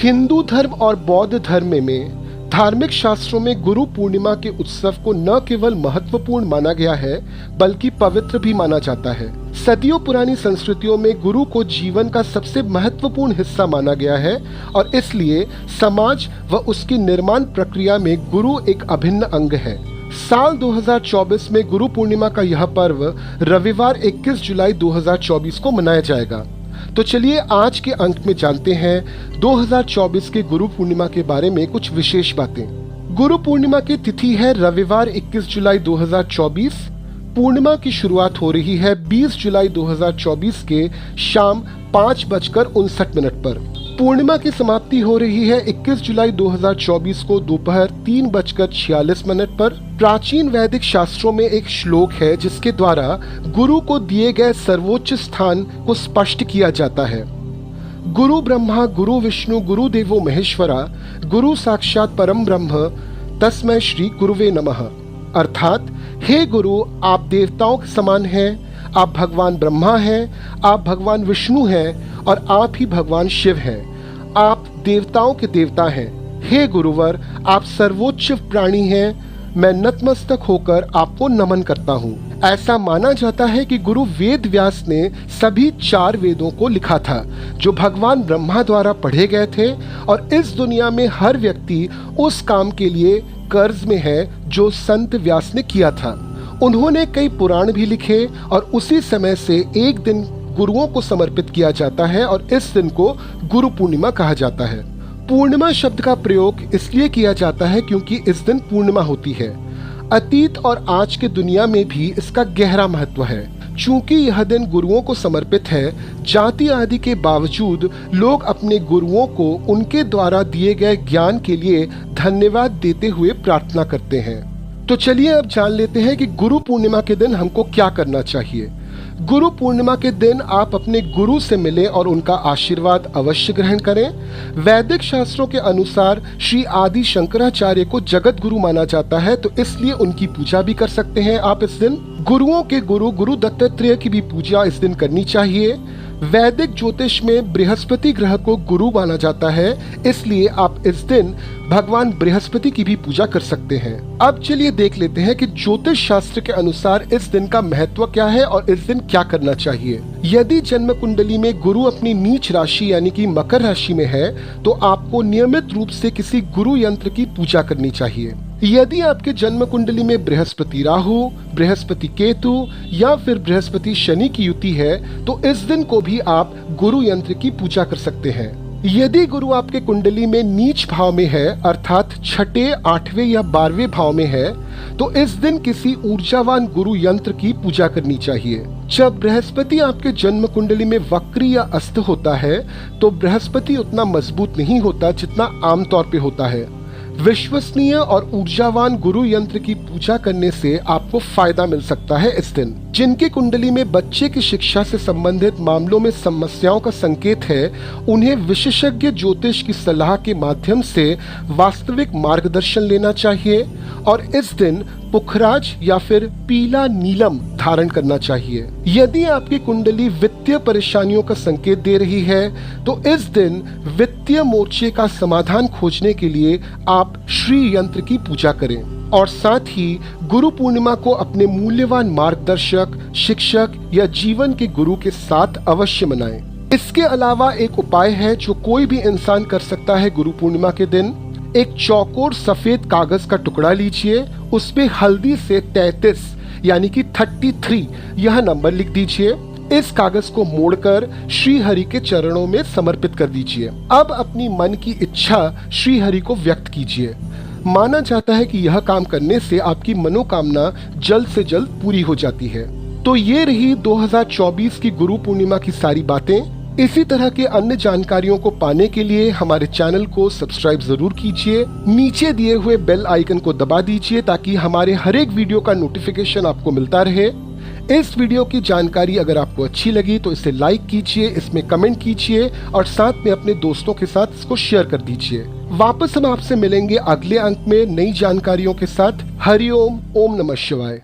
हिंदू धर्म और बौद्ध धर्म में धार्मिक शास्त्रों में गुरु पूर्णिमा के उत्सव को न केवल महत्वपूर्ण माना गया है बल्कि पवित्र भी माना जाता है। सदियों पुरानी संस्कृतियों में गुरु को जीवन का सबसे महत्वपूर्ण हिस्सा माना गया है और इसलिए समाज व उसकी निर्माण प्रक्रिया में गुरु एक अभिन्न अंग है। साल 2024 में गुरु पूर्णिमा का यह पर्व रविवार 21 जुलाई 2024 को मनाया जाएगा। तो चलिए आज के अंक में जानते हैं 2024 के गुरु पूर्णिमा के बारे में कुछ विशेष बातें। गुरु पूर्णिमा की तिथि है रविवार 21 जुलाई 2024। पूर्णिमा की शुरुआत हो रही है 20 जुलाई 2024 के शाम 5:59 पर। पूर्णिमा की समाप्ति हो रही है 21 जुलाई 2024 को दोपहर 3:46 पर। प्राचीन वैदिक शास्त्रों में एक श्लोक है जिसके द्वारा गुरु को दिए गए सर्वोच्च स्थान को स्पष्ट किया जाता है। गुरु ब्रह्मा गुरु विष्णु गुरु देवो महेश्वरा गुरु साक्षात परम ब्रह्म तस्मै श्री गुरुवे नमः। अर्थात हे गुरु, आप देवताओं के समान हैं, आप भगवान ब्रह्मा हैं, आप भगवान विष्णु हैं और आप ही भगवान शिव हैं। आप देवताओं के देवता हैं। हे गुरुवर, आप सर्वोच्च प्राणी हैं। मैं नतमस्तक होकर आपको नमन करता हूँ। ऐसा माना जाता है कि गुरु वेद व्यास ने सभी 4 वेदों को लिखा था जो भगवान ब्रह्मा द्वारा पढ़े गए थे और इस दुनिया में हर व्यक्ति उस काम के लिए कर्ज में है जो संत व्यास ने किया था। उन्होंने कई पुराण भी लिखे और उसी समय से एक दिन गुरुओं को समर्पित किया जाता है और इस दिन को गुरु पूर्णिमा कहा जाता है। पूर्णिमा शब्द का प्रयोग इसलिए किया जाता है क्योंकि इस दिन पूर्णिमा होती है। अतीत और आज के दुनिया में भी इसका गहरा महत्व है। चूंकि यह दिन गुरुओं को समर्पित है, जाति आदि के बावजूद लोग अपने गुरुओं को उनके द्वारा दिए गए ज्ञान के लिए धन्यवाद देते हुए प्रार्थना करते हैं। तो चलिए अब जान लेते हैं कि गुरु पूर्णिमा के दिन हमको क्या करना चाहिए। गुरु पूर्णिमा के दिन आप अपने गुरु से मिलें और उनका आशीर्वाद अवश्य ग्रहण करें। वैदिक शास्त्रों के अनुसार श्री आदि शंकराचार्य को जगत गुरु माना जाता है, तो इसलिए उनकी पूजा भी कर सकते हैं आप इस दिन। गुरुओं के गुरु गुरु दत्तात्रेय की भी पूजा इस दिन करनी चाहिए। वैदिक ज्योतिष में बृहस्पति ग्रह को गुरु माना जाता है, इसलिए आप इस दिन भगवान बृहस्पति की भी पूजा कर सकते हैं। अब चलिए देख लेते हैं कि ज्योतिष शास्त्र के अनुसार इस दिन का महत्व क्या है और इस दिन क्या करना चाहिए। यदि जन्म कुंडली में गुरु अपनी नीच राशि यानी कि मकर राशि में है तो आपको नियमित रूप से किसी गुरु यंत्र की पूजा करनी चाहिए। यदि आपके जन्म कुंडली में बृहस्पति राहु, बृहस्पति केतु या फिर बृहस्पति शनि की युति है तो इस दिन को भी आप गुरु यंत्र की पूजा कर सकते हैं। यदि गुरु आपके कुंडली में नीच भाव में है अर्थात 6, 8वें या 12वें भाव में है तो इस दिन किसी ऊर्जावान गुरु यंत्र की पूजा करनी चाहिए। जब बृहस्पति आपके जन्म कुंडली में वक्री या अस्त होता है तो बृहस्पति उतना मजबूत नहीं होता जितना आमतौर पे होता है। विश्वसनीय और ऊर्जावान गुरु यंत्र की पूजा करने से आपको फायदा मिल सकता है इस दिन। जिनकी कुंडली में बच्चे की शिक्षा से संबंधित मामलों में समस्याओं का संकेत है, उन्हें विशेषज्ञ ज्योतिष की सलाह के माध्यम से वास्तविक मार्गदर्शन लेना चाहिए और इस दिन पुखराज या फिर पीला नीलम धारण करना चाहिए। यदि आपकी कुंडली वित्तीय परेशानियों का संकेत दे रही है तो इस दिन वित्तीय मोर्चे का समाधान खोजने के लिए आप श्री यंत्र की पूजा करें और साथ ही गुरु पूर्णिमा को अपने मूल्यवान मार्गदर्शक, शिक्षक या जीवन के गुरु के साथ अवश्य मनाएं। इसके अलावा एक उपाय है जो कोई भी इंसान कर सकता है गुरु पूर्णिमा के दिन। एक चौकोर सफेद कागज का टुकड़ा लीजिए, उसपे हल्दी से 33 यानी कि 33 यह नंबर लिख दीजिए। इस कागज को मोड़कर श्री हरि के चरणों में समर्पित कर दीजिए। अब अपनी मन की इच्छा श्री हरि को व्यक्त कीजिए। माना जाता है कि यह काम करने से आपकी मनोकामना जल्द से जल्द पूरी हो जाती है। तो ये रही 2024 की गुरु पूर्णिमा की सारी बातें। इसी तरह के अन्य जानकारियों को पाने के लिए हमारे चैनल को सब्सक्राइब जरूर कीजिए। नीचे दिए हुए बेल आइकन को दबा दीजिए ताकि हमारे हर एक वीडियो का नोटिफिकेशन आपको मिलता रहे। इस वीडियो की जानकारी अगर आपको अच्छी लगी तो इसे लाइक कीजिए, इसमें कमेंट कीजिए और साथ में अपने दोस्तों के साथ इसको शेयर कर दीजिए। वापस हम आपसे मिलेंगे अगले अंक में नई जानकारियों के साथ। हरिओम, ओम नमः शिवाय।